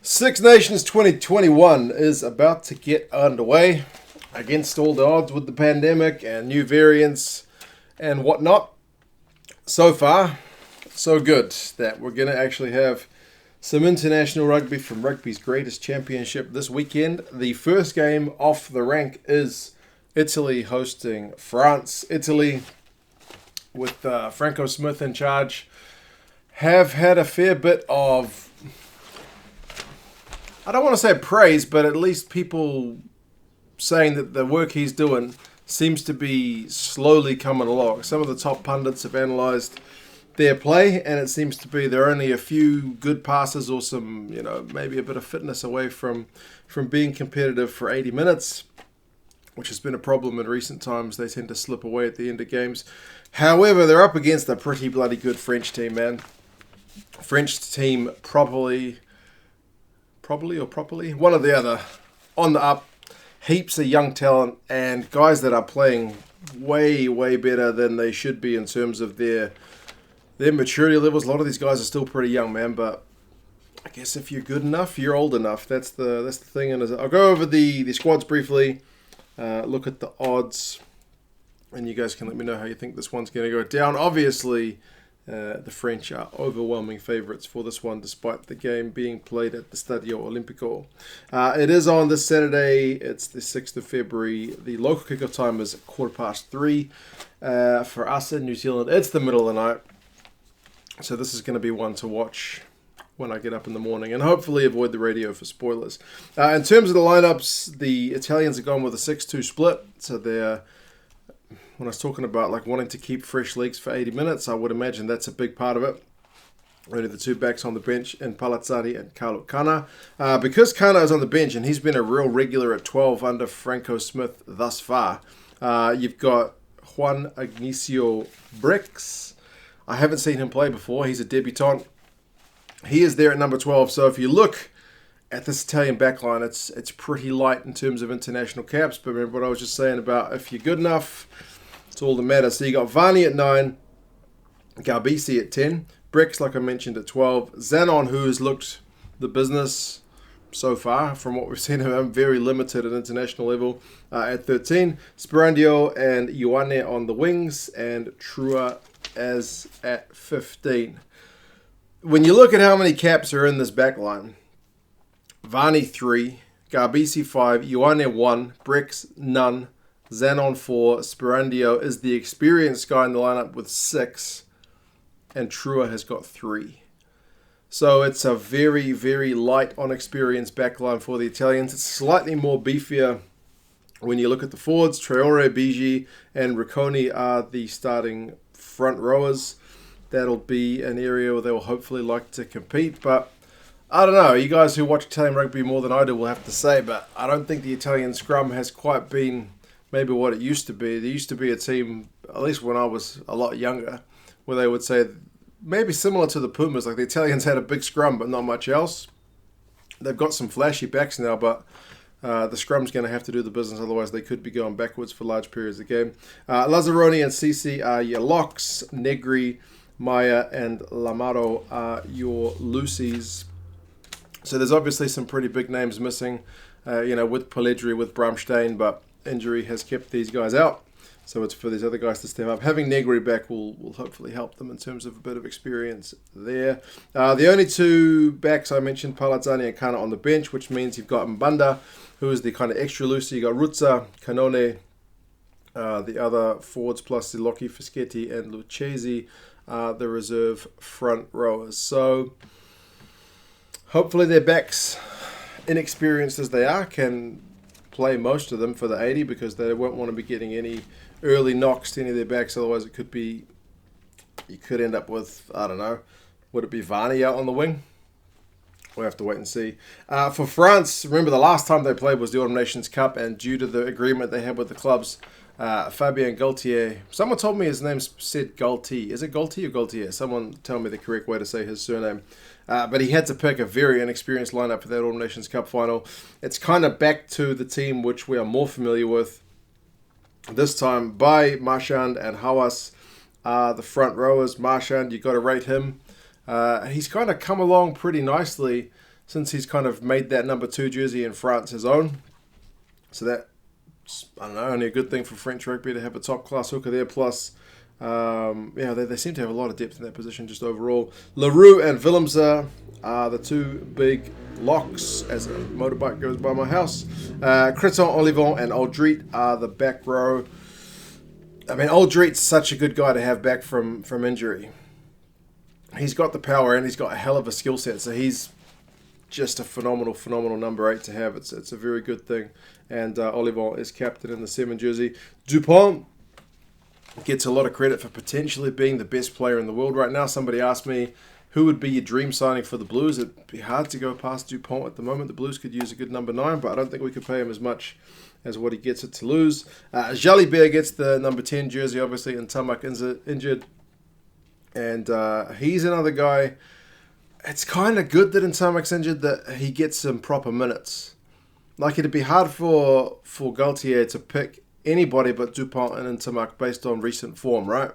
Six Nations 2021 is about to get underway against all the odds with the pandemic and new variants and whatnot. So far, so good that we're going to actually have some international rugby from rugby's greatest championship this weekend. The first game off the rank is Italy hosting France. Italy, with Franco Smith in charge, have had a fair bit of, I don't want to say praise, but at least people saying that the work he's doing seems to be slowly coming along. Some of the top pundits have analysed their play, and it seems to be there are only a few good passes or some, maybe a bit of fitness away from being competitive for 80 minutes, which has been a problem in recent times. They tend to slip away at the end of games. However, they're up against a pretty bloody good French team, man. French team properly, one or the other, on the up. Heaps of young talent and guys that are playing way, way better than they should be in terms of their maturity levels. A lot of these guys are still pretty young, man, but I guess if you're good enough, you're old enough. That's the thing. And I'll go over the squads briefly, look at the odds, and you guys can let me know how you think this one's going to go down. Obviously, the French are overwhelming favourites for this one, despite the game being played at the Stadio Olimpico. It is on this Saturday. It's the 6th of February. The local kickoff time is 3:15. For us in New Zealand, it's the middle of the night. So this is going to be one to watch when I get up in the morning, and hopefully avoid the radio for spoilers. In terms of the lineups, the Italians are going with a 6-2 split. So they're, when I was talking about wanting to keep fresh legs for 80 minutes, I would imagine that's a big part of it. Only the two backs on the bench, and Palazzari and Carlo Canna. Because Canna is on the bench, and he's been a real regular at 12 under Franco Smith thus far, you've got Juan Ignacio Brex. I haven't seen him play before. He's a debutant. He is there at number 12. So if you look at this Italian backline, it's pretty light in terms of international caps. But remember what I was just saying about if you're good enough, it's all that matters. So you got Varney at 9, Garbisi at 10, Brex, like I mentioned, at 12, Zanon, who has looked the business so far from what we've seen of him, very limited at international level, at 13, Sperandio and Ioane on the wings, and Trulla as at 15. When you look at how many caps are in this back line, Varney 3, Garbisi 5, Ioane 1, Brex none, Zanon 4, Sperandio is the experienced guy in the lineup with 6, and Trulla has got 3. So it's a very, very light on experience backline for the Italians. It's slightly more beefier when you look at the forwards. Traore, Bigi, and Riccioni are the starting front rowers. That'll be an area where they will hopefully like to compete. But I don't know. You guys who watch Italian rugby more than I do will have to say, but I don't think the Italian scrum has quite been maybe what it used to be. There used to be a team, at least when I was a lot younger, where they would say, maybe similar to the Pumas, like the Italians had a big scrum but not much else. They've got some flashy backs now, but the scrum's going to have to do the business, otherwise they could be going backwards for large periods of the game. Lazzaroni and Sisi are your locks. Negri, Meyer, and Lamaro are your loosies. So there's obviously some pretty big names missing, with Pellegrini, with Bramstein, but injury has kept these guys out. So it's for these other guys to step up. Having Negri back will hopefully help them in terms of a bit of experience there. The only two backs I mentioned, Palazzani and Canna on the bench, which means you've got Mbanda, who is the kind of extra loosey. You got Ruzza, Canone, the other forwards plus Zilocchi, Fischetti, and Lucchesi, the reserve front rowers. So hopefully their backs, inexperienced as they are, can play most of them for the 80, because they won't want to be getting any early knocks to any of their backs. Otherwise, you could end up with, I don't know, would it be Varney out on the wing? We'll have to wait and see. For France, remember the last time they played was the Autumn Nations Cup, and due to the agreement they had with the clubs, Fabien Gaultier, someone told me his name said Gaultier. Is it Gaultier or Gaultier? Someone tell me the correct way to say his surname. But he had to pick a very inexperienced lineup for that Autumn Nations Cup final. It's kind of back to the team which we are more familiar with. This time by Marchand and Hawass, the front rowers. Marchand, you've got to rate him. He's kind of come along pretty nicely since he's kind of made that number 2 jersey in France his own. So that's, I don't know, only a good thing for French rugby to have a top-class hooker there. Plus, they seem to have a lot of depth in that position just overall. Leroux and Willems are the 2 big locks as a motorbike goes by my house. Creton, Olivon, and Aldrit are the back row. I mean, Aldrit's such a good guy to have back from injury. He's got the power and he's got a hell of a skill set. So he's just a phenomenal number 8 to have. It's a very good thing. And Olivon is captain in the 7 jersey. Dupont gets a lot of credit for potentially being the best player in the world right now. Somebody asked me, who would be your dream signing for the Blues? It'd be hard to go past Dupont at the moment. The Blues could use a good number 9, but I don't think we could pay him as much as what he gets at Toulouse. Jalibert gets the number 10 jersey, obviously, and Tamak injured. And he's another guy. It's kind of good that Ntamak's injured that he gets some proper minutes. Like, it'd be hard for Gaultier to pick anybody but Dupont and Ntamak based on recent form, right?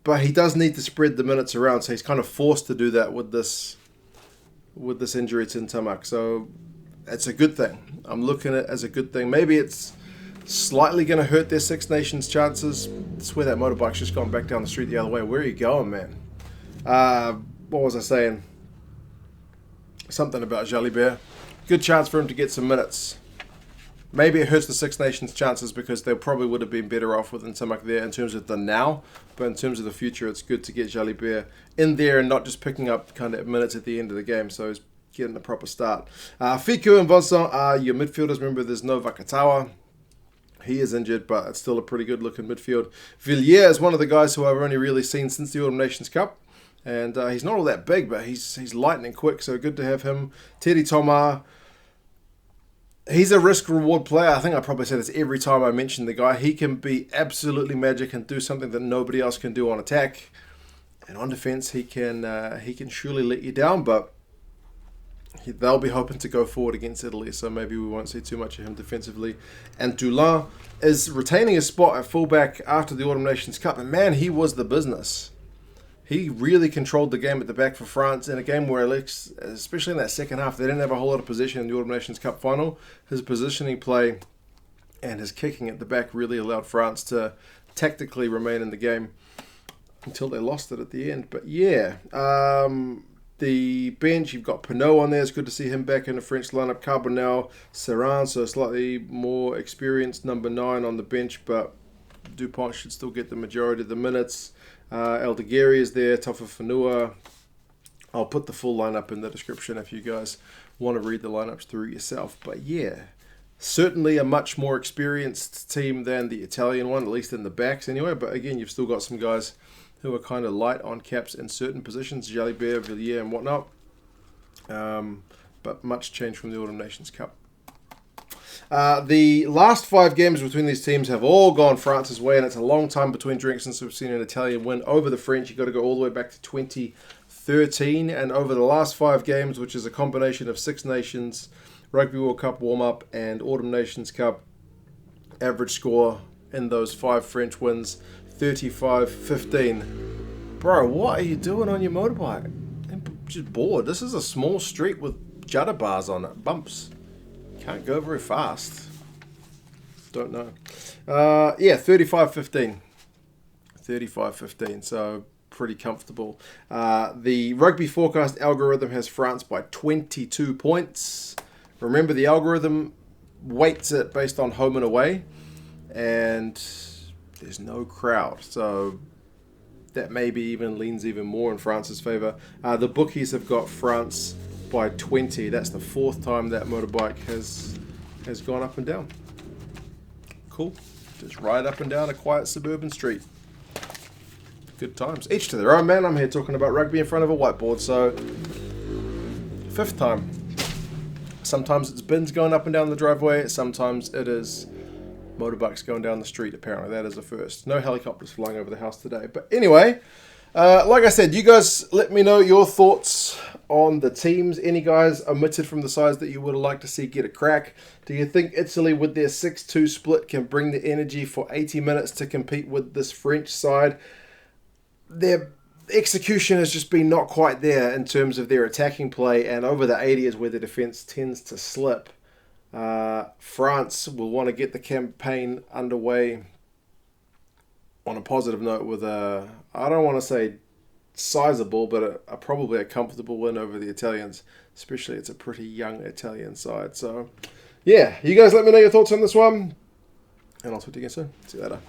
But he does need to spread the minutes around, so he's kind of forced to do that with this injury to Ntamak. So it's a good thing. I'm looking at it as a good thing. Maybe it's slightly going to hurt their Six Nations chances. I swear that motorbike's just gone back down the street the other way. Where are you going, man? What was I saying? Something about Jalibert. Good chance for him to get some minutes. Maybe it hurts the Six Nations chances because they probably would have been better off with Ntamak there in terms of the now. But in terms of the future, it's good to get Jalibert in there and not just picking up kind of minutes at the end of the game. So he's getting a proper start. Fiku and Vincent are your midfielders. Remember, there's no Vakatawa. He is injured, but it's still a pretty good-looking midfield. Villiers is one of the guys who I've only really seen since the Autumn Nations Cup. And he's not all that big, but he's lightning quick, so good to have him. Teddy Thomas, he's a risk-reward player. I think I probably say this every time I mention the guy. He can be absolutely magic and do something that nobody else can do on attack. And on defense, he can surely let you down, but they'll be hoping to go forward against Italy, so maybe we won't see too much of him defensively. And Toulon is retaining his spot at fullback after the Autumn Nations Cup, and man, he was the business. He really controlled the game at the back for France in a game where, especially in that second half, they didn't have a whole lot of possession in the Autumn Nations Cup final. His positioning play and his kicking at the back really allowed France to tactically remain in the game until they lost it at the end. But yeah, the bench, you've got Pinot on there. It's good to see him back in the French lineup. Carbonell, Serran, so slightly more experienced number 9 on the bench, but Dupont should still get the majority of the minutes. Eldegueri is there, Tofa Fanua. I'll put the full lineup in the description if you guys want to read the lineups through yourself. But yeah, certainly a much more experienced team than the Italian one, at least in the backs anyway. But again, you've still got some guys who are kind of light on caps in certain positions, Jalibert, Villiers and whatnot. But much change from the Autumn Nations Cup. The last 5 games between these teams have all gone France's way, and it's a long time between drinks since we've seen an Italian win over the French. You've got to go all the way back to 2013, and over the last 5 games, which is a combination of Six Nations, Rugby World Cup warm-up, and Autumn Nations Cup, average score in those 5 French wins, 35-15. Bro, what are you doing on your motorbike? I'm just bored. This is a small street with judder bars on it, bumps. Can't go very fast. Don't know. 35-15. 35-15, so pretty comfortable. The Rugby Forecast algorithm has France by 22 points. Remember, the algorithm weights it based on home and away, and there's no crowd, so that maybe even leans even more in France's favour. The bookies have got France by 20. That's the 4th time that motorbike has gone up and down. Cool. Just ride up and down a quiet suburban street. Good times. Each to their own, man. I'm here talking about rugby in front of a whiteboard, so 5th time. Sometimes it's bins going up and down the driveway. Sometimes it is motorbikes going down the street, apparently. That is a first. No helicopters flying over the house today. But anyway, like I said, you guys let me know your thoughts on the teams. Any guys omitted from the sides that you would have liked to see get a crack? Do you think Italy with their 6-2 split can bring the energy for 80 minutes to compete with this French side? They're execution has just been not quite there in terms of their attacking play, and over the 80 is where the defence tends to slip. France will want to get the campaign underway on a positive note with I don't want to say sizable, but probably a comfortable win over the Italians, especially it's a pretty young Italian side. So, yeah, you guys let me know your thoughts on this one, and I'll talk to you again soon. See you later.